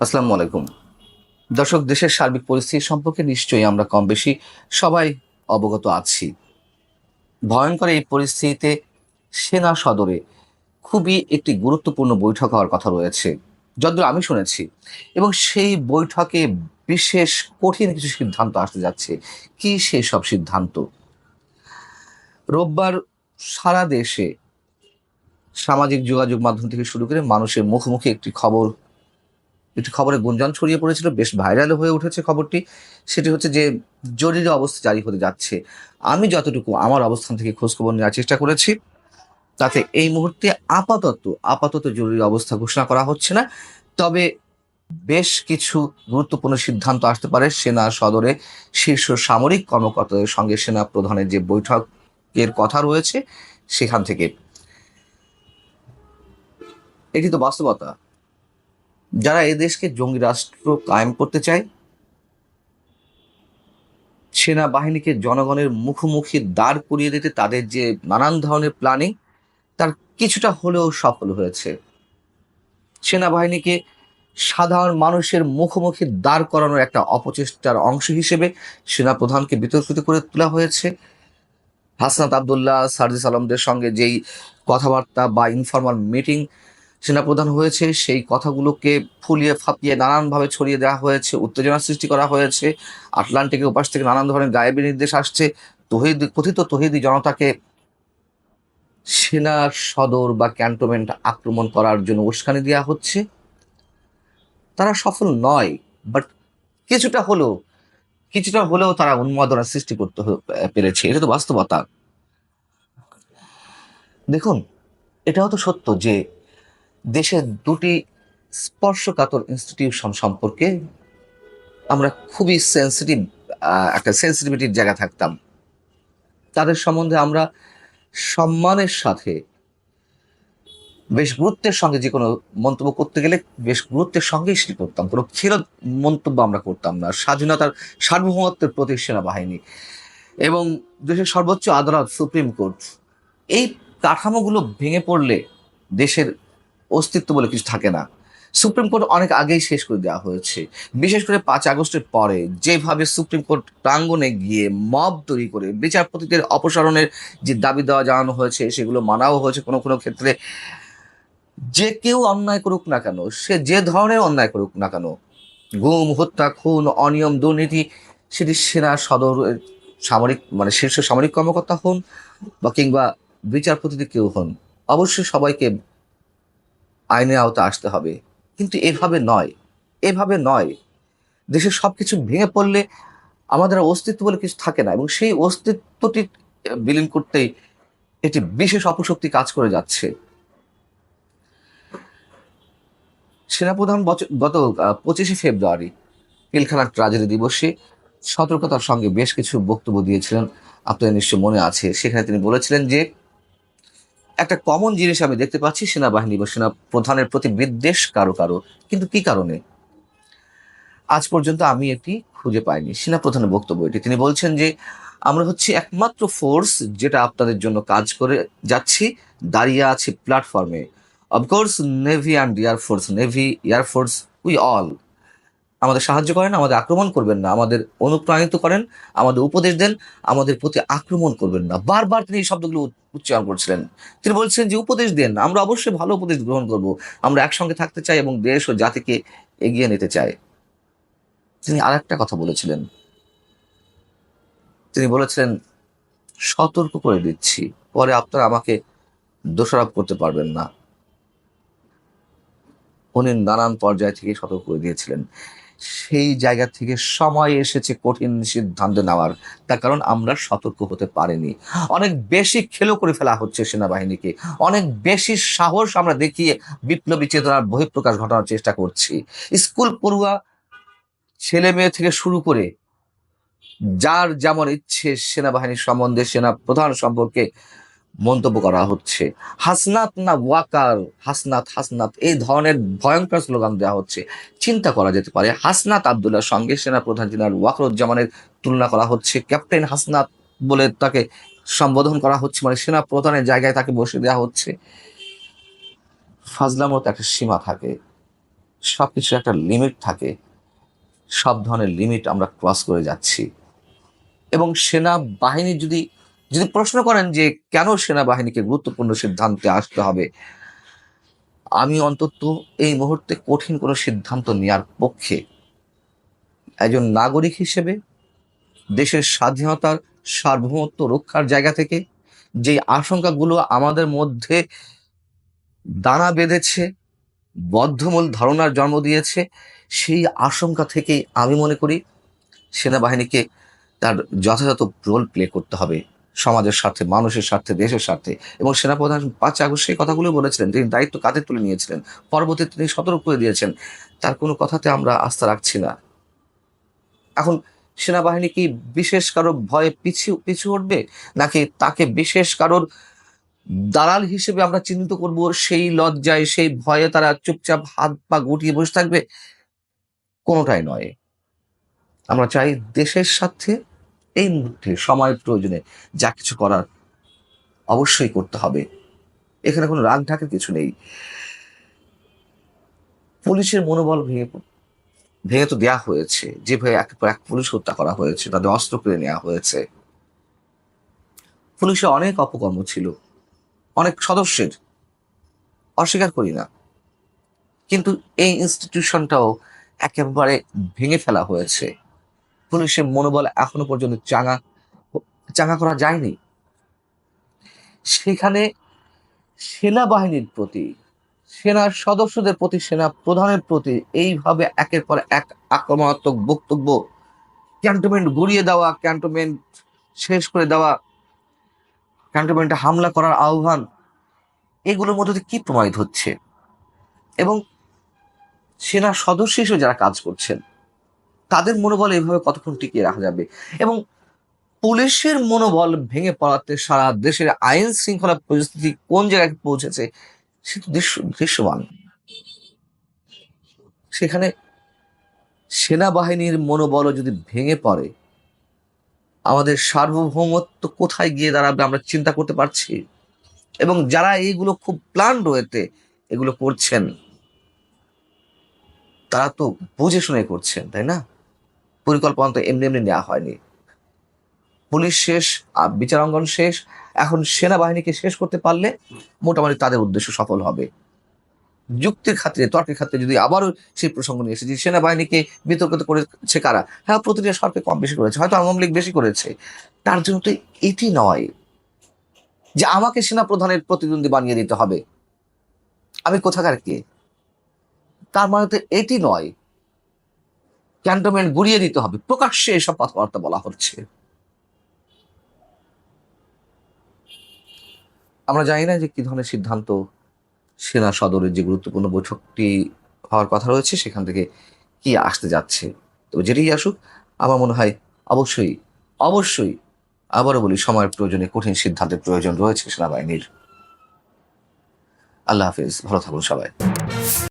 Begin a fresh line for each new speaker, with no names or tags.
আসসালামু আলাইকুম। দর্শক, দেশের সার্বিক পরিস্থিতি সম্পর্কে নিশ্চয়ই আমরা কম বেশি সবাই অবগত আছি। ভয়ংকর এই পরিস্থিতিতে সেনা সদরে খুবই একটি গুরুত্বপূর্ণ বৈঠক হওয়ার কথা রয়েছে, যতদূর আমি শুনেছি। এবং সেই বৈঠকে বিশেষ কঠিন কিছু সিদ্ধান্ত আসতে যাচ্ছে। কি সেই সব সিদ্ধান্ত? রোববার সারা দেশে সামাজিক যোগাযোগ মাধ্যম থেকে শুরু করে মানুষের মুখোমুখি একটি খবরের গুঞ্জন ছড়িয়ে পড়েছিল, বেশ ভাইরাল হয়ে উঠেছে খবরটি। সেটি হচ্ছে যে জরুরি অবস্থা জারি হতে যাচ্ছে। আমি যতটুকু আমার অবস্থান থেকে খোঁজখবর নেওয়ার চেষ্টা করেছি, তাতে এই মুহূর্তে আপাতত জরুরি অবস্থা ঘোষণা করা হচ্ছে না। তবে বেশ কিছু গুরুত্বপূর্ণ সিদ্ধান্ত আসতে পারে সেনা সদরে শীর্ষ সামরিক কর্মকর্তাদের সঙ্গে সেনা প্রধানের যে বৈঠকের কথা রয়েছে সেখান থেকে। এটি তো বাস্তবতা। যারা এই দেশকে জঙ্গি রাষ্ট্র কায়েম করতে চায়, সেনাবাহিনীকে জনগণের মুখোমুখি দাঁড় করিয়ে দিতে তাদের যে নানান ধরনের প্ল্যানিং, তার কিছুটা হলেও সফল হয়েছে। সেনাবাহিনীকে সাধারণ মানুষের মুখোমুখি দাঁড় করানোর একটা অপচেষ্টার অংশ হিসেবে সেনাপ্রধানকে বিতর্কিত করে তোলা হয়েছে। হাসনাত আবদুল্লাহ, সার্জিস আলমদের সঙ্গে যেই কথাবার্তা বা ইনফরমাল মিটিং সেনাপ্রধান হয়েছে, সেই কথাগুলোকে ফুলিয়ে ফাঁপিয়ে নানানভাবে ছড়িয়ে দেওয়া হয়েছে, উত্তেজনা সৃষ্টি করা হয়েছে। আটলান্টিকের ওপাশ থেকে নানান ধরনের গায়েবী নির্দেশ আসছে। কথিত তৌহিদি জনতাকে সেনা সদর বা ক্যান্টনমেন্ট আক্রমণ করার জন্য উস্কানি দেওয়া হচ্ছে। তারা সফল নয়, বাট কিছুটা হলেও তারা উন্মাদনা সৃষ্টি করতে পেরেছে। এটা তো বাস্তবতা। দেখুন, এটাও তো সত্য যে দেশের দুটি স্পর্শকাতর ইনস্টিটিউশন সম্পর্কে আমরা খুবই একটা সেন্সিটিভিটির জায়গা থাকতাম। তাদের সম্বন্ধে আমরা সম্মানের সাথে বেশ গুরুত্বের সঙ্গে যে কোনো মন্তব্য করতে গেলে বেশ গুরুত্বের সঙ্গেই সেটি করতাম। কোনো ছিল মন্তব্য আমরা করতাম না। স্বাধীনতার সার্বভৌমত্বের প্রতি সেনাবাহিনী এবং দেশের সর্বোচ্চ আদালত সুপ্রিম কোর্ট, এই কাঠামোগুলো ভেঙে পড়লে দেশের অস্তিত্ব বলে কিছু থাকে না। সুপ্রিম কোর্ট অনেক আগেই শেষ করে দেওয়া হয়েছে। বিশেষ করে 5 আগস্টের পরে যেভাবে সুপ্রিম কোর্ট প্রাঙ্গণে গিয়ে মব তৈরি করে বিচারপতিদের অপসারণের যে দাবি দেওয়া জানানো হয়েছে, সেগুলো মানাও হয়েছে কোনো কোনো ক্ষেত্রে। যে কেউ অন্যায় করুক না কেন, সে যে ধরনের অন্যায় করুক না কেন, গুম, হত্যা, খুন, অনিয়ম, দুর্নীতি, সেটি সেনা সদর শীর্ষ সামরিক কর্মকর্তা হন বা কিংবা বিচারপতিতে কেউ হন, অবশ্যই সবাইকে আইনের আওতা আসতে হবে। কিন্তু এভাবে নয়। দেশের সবকিছু ভেঙে পড়লে আমাদের আর অস্তিত্ব বলে কিছু থাকে না, এবং সেই অস্তিত্বটি বিলীন করতেই একটি বিশেষ অপশক্তি কাজ করে যাচ্ছে। সেনাপ্রধান গত 25শে ফেব্রুয়ারি পিলখানা ট্রাজেডি দিবসে সতর্কতার সঙ্গে বেশ কিছু বক্তব্য দিয়েছিলেন। আপনাদের নিশ্চয় মনে আছে, সেখানে তিনি বলেছিলেন যে একটা কমন জিনিস আমি দেখতে পাচ্ছি সেনাবাহিনী বা সেনা প্রধানের প্রতি বিদ্বেষ কারো কারো, কিন্তু কি কারণে আজ পর্যন্ত আমি এটি খুঁজে পাইনি। সেনা প্রধানের বক্তব্য এটি। তিনি বলছেন যে আমরা হচ্ছে একমাত্র ফোর্স যেটা আপনাদের জন্য কাজ করে যাচ্ছি, দাঁড়িয়ে আছে প্ল্যাটফর্মে। Of course navy, air force, we all আমাদের সাহায্য করেন, আমাদের আক্রমণ করবেন না, আমাদের অনুপ্রাণিত করেন, আমাদের উপদেশ দেন, আমাদের প্রতি আক্রমণ করবেন না। বারবার তিনি এই শব্দগুলো উচ্চারণ করছিলেন। তিনি বলছিলেন যে উপদেশ দেন, আমরা অবশ্যই ভালো উপদেশ গ্রহণ করব, আমরা একসঙ্গে থাকতে চাই এবং দেশ ও জাতিকে এগিয়ে নিতে চাই। তিনি আর একটা কথা বলেছিলেন। তিনি বলেছিলেন, সতর্ক করে দিচ্ছি, পরে আপনারা আমাকে দোষারোপ করতে পারবেন না। উনি নানান পর্যায় থেকে সতর্ক করে দিয়েছিলেন। সেই জায়গা থেকে সময় এসেছে কঠিন সিদ্ধান্ত নেওয়ার। তার কারণ আমরা সতর্ক হতে পারিনি। অনেক বেশি খেলো করে ফেলা হচ্ছে সেনাবাহিনীকে। অনেক বেশি সাহস আমরা দেখিয়ে বিপ্লবী চেতনার বহিঃপ্রকাশ ঘটানোর চেষ্টা করছি। স্কুল পড়ুয়া ছেলে মেয়ে থেকে শুরু করে যার যেমন ইচ্ছে সেনাবাহিনীর সম্বন্ধে, সেনা প্রধান সম্পর্কে মন্তব্য করা হচ্ছে। হাসনাত না ওয়াকার, হাসনাত হাসনাত, এই ধরনের ভয়ঙ্কর স্লোগান দেওয়া হচ্ছে। চিন্তা করা যেতে পারে হাসনাত আবদুল্লাহর সঙ্গে সেনা প্রধান জেনারেল ওয়াকারুজ্জামানের তুলনা করা হচ্ছে। ক্যাপ্টেন হাসনাত বলে তাকে সম্বোধন করা হচ্ছে, মানে সেনা প্রধানের জায়গায় তাকে বসে দেওয়া হচ্ছে। ফাজলামোর তো একটা সীমা থাকে। সবকিছুর একটা লিমিট থাকে, সব ধরনের লিমিট আমরা ক্রস করে যাচ্ছি। এবং সেনাবাহিনী যদি যদি প্রশ্ন করেন যে কেন সেনাবাহিনীকে গুরুত্বপূর্ণ সিদ্ধান্তে আসতে হবে, আমি অন্তত এই মুহূর্তে কঠিন কোনো সিদ্ধান্ত নেওয়ার পক্ষে। একজন নাগরিক হিসেবে দেশের স্বাধীনতার সার্বভৌমত্ব রক্ষার জায়গা থেকে যে আশঙ্কাগুলো আমাদের মধ্যে দানা বেঁধেছে, বদ্ধমূল ধারণার জন্ম দিয়েছে, সেই আশঙ্কা থেকেই আমি মনে করি সেনাবাহিনীকে তার যথাযথ রোল প্লে করতে হবে সমাজের স্বার্থে, মানুষের স্বার্থে, দেশের স্বার্থে। এবং সেনাপ্রধান 5 আগস্ট সেই কথাগুলো বলেছিলেন, তিনি দায়িত্ব কাঁধে তুলে নিয়েছিলেন, পরবর্তীতে তিনি সতর্ক করে দিয়েছেন। তার কোনো কথাতে আমরা আস্থা রাখছি না। এখন সেনাবাহিনী কি বিশেষ কারোর ভয়ে পিছু পিছু উঠবে, নাকি তাকে বিশেষ কারোর দালাল হিসেবে আমরা চিহ্নিত করব, সেই লজ্জায় সেই ভয়ে তারা চুপচাপ হাত পা গুটিয়ে বসে থাকবে? কোনোটাই নয়। আমরা চাই দেশের স্বার্থে এই মুহূর্তে সময়ের প্রয়োজনে যা কিছু করার অবশ্যই করতে হবে। এখানে কোনো রাগ ঢাকের কিছু নেই। পুলিশের মনোবল ভেঙে ভেঙে তো দেওয়া হয়েছে, যেভাবে একের পর এক পুলিশ হত্যা করা হয়েছে, তাদের অস্ত্র কেড়ে নেওয়া হয়েছে। পুলিশে অনেক অপকর্ম ছিল, অনেক সদস্যের, অস্বীকার করি না, কিন্তু এই ইনস্টিটিউশনটাও একেবারে ভেঙে ফেলা হয়েছে। পুলিশের মনোবল এখনো পর্যন্ত চাঙা চাঙা করা যায়নি। সেখানে সেনাবাহিনীর প্রতি, সেনার সদস্যদের প্রতি, সেনা প্রধানের প্রতি এইভাবে একের পর এক আক্রমণাত্মক বক্তব্য, ক্যান্টনমেন্ট গুড়িয়ে দেওয়া, ক্যান্টনমেন্ট শেষ করে দেওয়া, ক্যান্টনমেন্টে হামলা করার আহ্বান, এগুলোর মধ্যে দিয়ে কি প্রমাণিত হচ্ছে? এবং সেনা সদস্য হিসেবে যারা কাজ করছেন তাদের মনোবল এইভাবে কতক্ষণ টিকিয়ে রাখা যাবে? এবং পুলিশের মনোবল ভেঙে পড়াতে সারা দেশের আইন শৃঙ্খলা পরিস্থিতি কোন জায়গায় পৌঁছেছে সে তো দৃশ্যমান। সেখানে সেনাবাহিনীর মনোবলও যদি ভেঙে পড়ে, আমাদের সার্বভৌমত্ব কোথায় গিয়ে দাঁড়াবে আমরা চিন্তা করতে পারছি? এবং যারা এইগুলো খুব প্ল্যান রয়েতে এগুলো করছেন, তারা তো বুঝে শুনে করছেন, তাই না? পরিকল্পনা তো এমনি এমনি নেওয়া হয়নি। পুলিশ শেষ, বিচারাঙ্গন শেষ, এখন সেনাবাহিনীকে শেষ করতে পারলে মোটামুটি তাদের উদ্দেশ্য সফল হবে। যুক্তির খাতিরে, তর্কের খাতিরে যদি আবারও সেই প্রসঙ্গ নিয়ে এসেছি, সেনাবাহিনীকে বিতর্কিত করেছে কারা? হ্যাঁ, প্রতিটা সরকার কম বেশি করেছে, হয়তো আওয়ামী লীগ বেশি করেছে। তার জন্য তো এটি নয় যে আমাকে সেনা প্রধানের প্রতিদ্বন্দ্বী বানিয়ে দিতে হবে, আমি কোথাকার কে। তার মানে তো এটি নয় ক্যান্টনমেন্ট গুড়িয়ে দিতে হবে, প্রকাশ্যে এসব কথাবার্তা বলা হচ্ছে। আমরা জানি না যে কি ধরনের সিদ্ধান্ত সেনা সদরের যে গুরুত্বপূর্ণ বৈঠকটি হওয়ার কথা রয়েছে সেখান থেকে কি আসতে যাচ্ছে। তবে যেটাই আসুক, আমার মনে হয় অবশ্যই অবশ্যই, আবারও বলি, সময়ের প্রয়োজনে কঠিন সিদ্ধান্তের প্রয়োজন রয়েছে সেনাবাহিনীর। আল্লাহ হাফিজ, ভালো থাকুন সবাই।